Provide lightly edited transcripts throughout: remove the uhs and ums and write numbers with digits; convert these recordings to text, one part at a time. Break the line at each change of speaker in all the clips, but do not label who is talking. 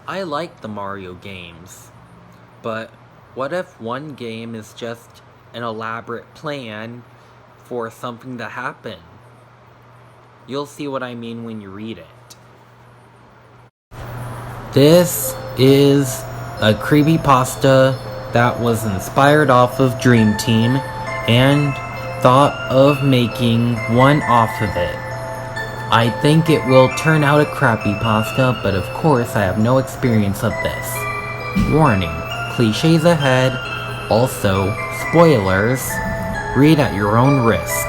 I like the Mario games, but what if one game is just an elaborate plan for something to happen? You'll see what I mean when you read it. This is a creepypasta that was inspired off of Dream Team and thought of making one off of it. I think it will turn out a crappy pasta, but of course I have no experience of this. Warning, cliches ahead, also spoilers, read at your own risk.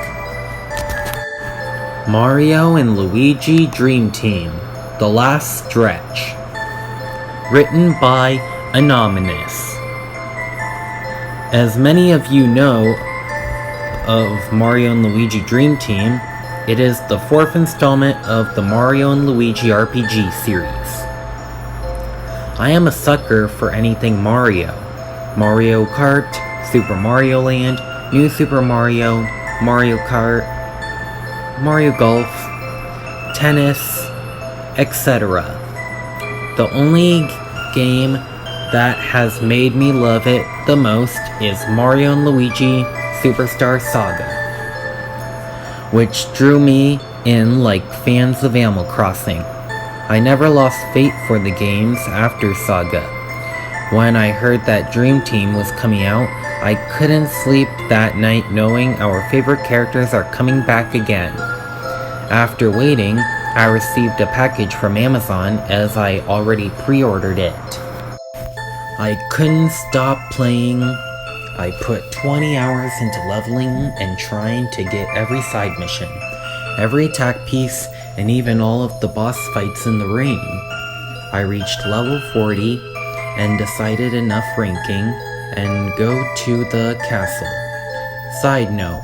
Mario and Luigi Dream Team, The Last Stretch. Written by Anonymous. As many of you know of Mario and Luigi Dream Team, it is the 4th installment of the Mario and Luigi RPG series. I am a sucker for anything Mario. Mario Kart, Super Mario Land, New Super Mario, Mario Kart, Mario Golf, tennis, etc. The only game that has made me love it the most is Mario & Luigi Superstar Saga, which drew me in like fans of Animal Crossing. I never lost faith for the games after Saga. When I heard that Dream Team was coming out, I couldn't sleep that night knowing our favorite characters are coming back again. After waiting, I received a package from Amazon as I already pre-ordered it. I couldn't stop playing. I put 20 hours into leveling and trying to get every side mission, every attack piece, and even all of the boss fights in the ring. I reached level 40 and decided enough ranking and go to the castle. Side note,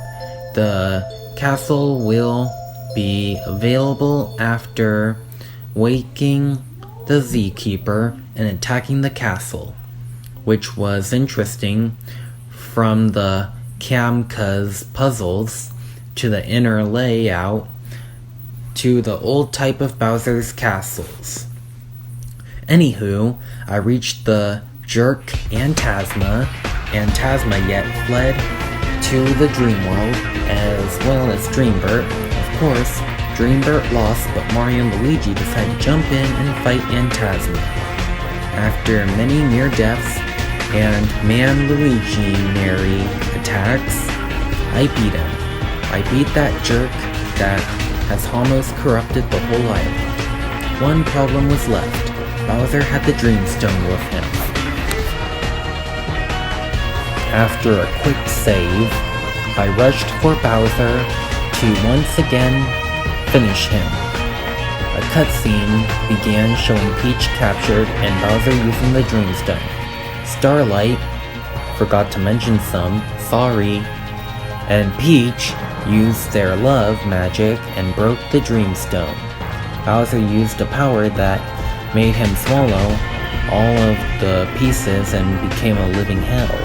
the castle will be available after waking the Z-Keeper and attacking the castle, which was interesting from the Kamka's puzzles to the inner layout to the old type of Bowser's castles. Anywho, I reached the Jerk and Tasma yet fled to the Dream World, as well as Dreambert. Of course, Dreambert lost, but Mario and Luigi decided to jump in and fight Tasma. After many near deaths and Luigi-nary attacks, I beat him. I beat that jerk that has almost corrupted the whole island. One problem was left. Bowser had the Dreamstone with him. After a quick save, I rushed for Bowser to once again finish him. A cutscene began showing Peach captured and Bowser using the Dreamstone. Starlight, forgot to mention sorry, and Peach used their love magic and broke the Dreamstone. Bowser used a power that made him swallow all of the pieces and became a living hell.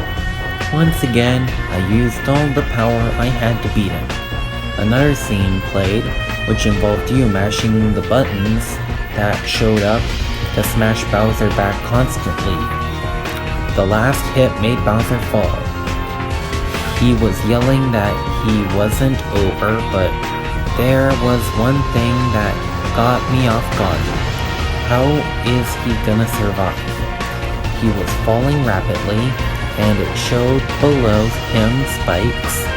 Once again, I used all the power I had to beat him. Another scene played, which involved you mashing the buttons that showed up to smash Bowser back constantly. The last hit made Bowser fall. He was yelling that he wasn't over, but there was one thing that got me off guard. How is he gonna survive? He was falling rapidly, and it showed below him spikes.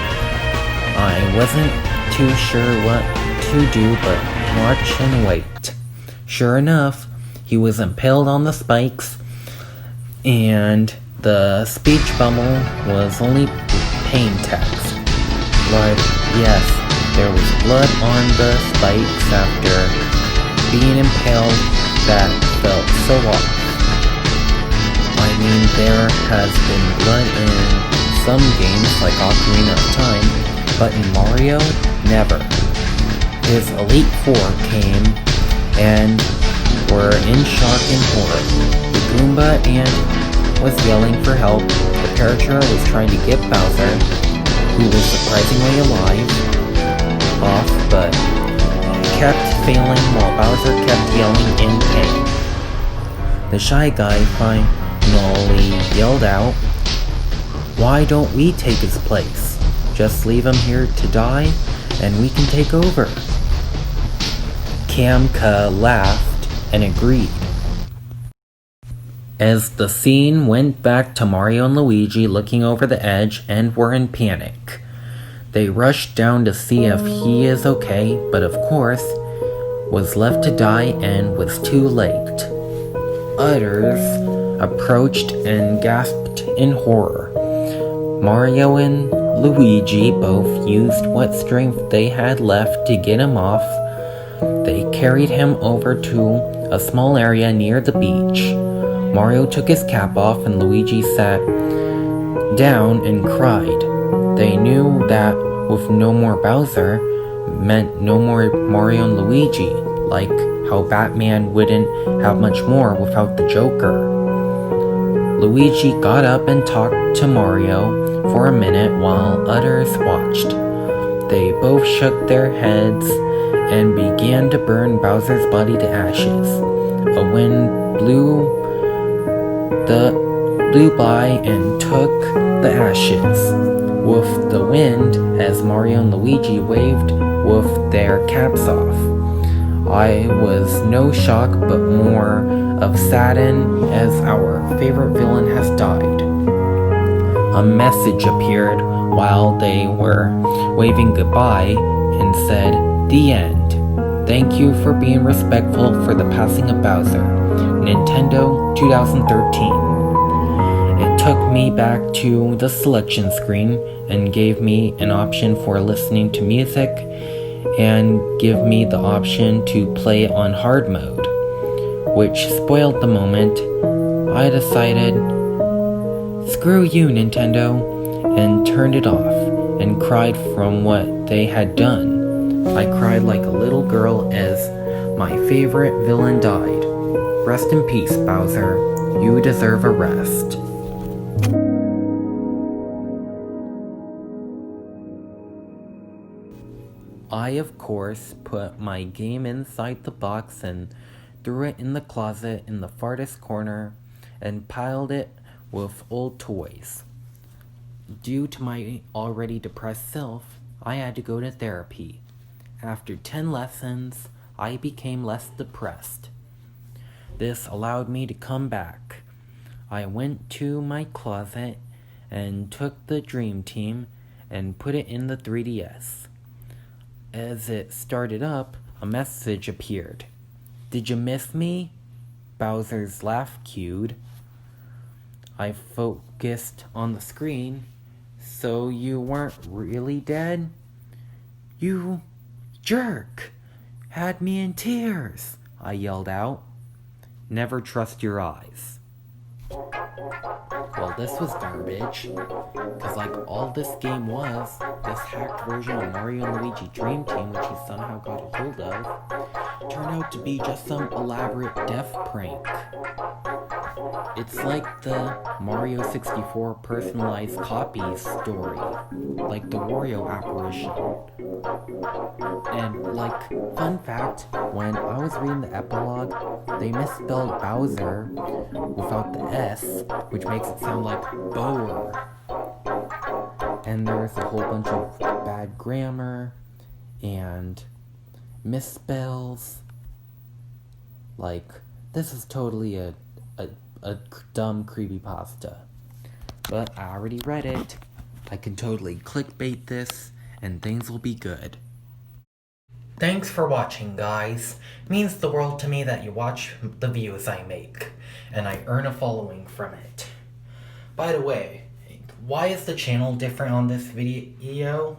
I wasn't too sure what to do but watch and wait. Sure enough, he was impaled on the spikes, and the speech bubble was only pain text. But yes, there was blood on the spikes after being impaled. That felt so off. I mean, there has been blood in some games like Ocarina of Time, but in Mario, never. His Elite Four came and were in shock and horror. The Goomba was yelling for help. The Paratura was trying to get Bowser, who was surprisingly alive, off, but kept failing while Bowser kept yelling in pain. The shy guy finally yelled out, "Why don't we take his place? Just leave him here to die, and we can take over." Kamka laughed and agreed. As the scene went back to Mario and Luigi looking over the edge and were in panic. They rushed down to see if he is okay, but of course, was left to die and was too late. Others approached and gasped in horror. Mario and Luigi both used what strength they had left to get him off. They carried him over to a small area near the beach. Mario took his cap off and Luigi sat down and cried. They knew that with no more Bowser meant no more Mario and Luigi, like how Batman wouldn't have much more without the Joker. Luigi got up and talked to Mario for a minute while others watched. They both shook their heads and began to burn Bowser's body to ashes. A wind blew by and took the ashes with the wind as Mario and Luigi waved with their caps off. I was no shock but more of sadden as our favorite villain has died. A message appeared while they were waving goodbye and said, "The end. Thank you for being respectful for the passing of Bowser. Nintendo 2013. It took me back to the selection screen and gave me an option for listening to music and give me the option to play on hard mode, which spoiled the moment. I decided, screw you, Nintendo, and turned it off and cried from what they had done. I cried like a little girl as my favorite villain died. Rest in peace, Bowser. You deserve a rest." I, of course, put my game inside the box and threw it in the closet in the farthest corner and piled it with old toys. Due to my already depressed self, I had to go to therapy. After 10 lessons, I became less depressed. This allowed me to come back. I went to my closet and took the Dream Team and put it in the 3DS. As it started up, a message appeared. "Did you miss me?" Bowser's laugh cued. I focused on the screen. "So you weren't really dead?" "You jerk! Had me in tears!" I yelled out. Never trust your eyes. Well, this was garbage, because like all this game was, this hacked version of Mario and Luigi Dream Team, which he somehow got a hold of, turned out to be just some elaborate death prank. It's like the Mario 64 personalized copy story, like the Wario apparition. And like, fun fact, when I was reading the epilogue, they misspelled Bowser without the S, which makes it sound like Bower. And there's a whole bunch of bad grammar and misspells. Like, this is totally a dumb creepypasta. But I already read it. I can totally clickbait this, and things will be good. Thanks for watching, guys. It means the world to me that you watch the views I make, and I earn a following from it. By the way, why is the channel different on this video?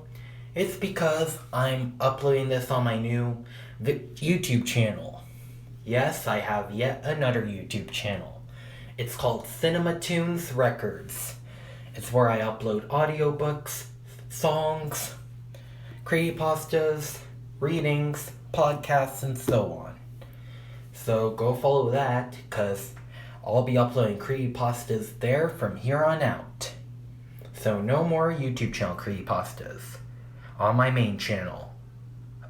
It's because I'm uploading this on my new YouTube channel. Yes, I have yet another YouTube channel. It's called CinemaTunes Records. It's where I upload audiobooks, songs, creepypastas, readings, podcasts, and so on. So go follow that, because I'll be uploading creepypastas there from here on out. So no more YouTube channel creepypastas on my main channel.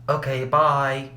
Okay, bye!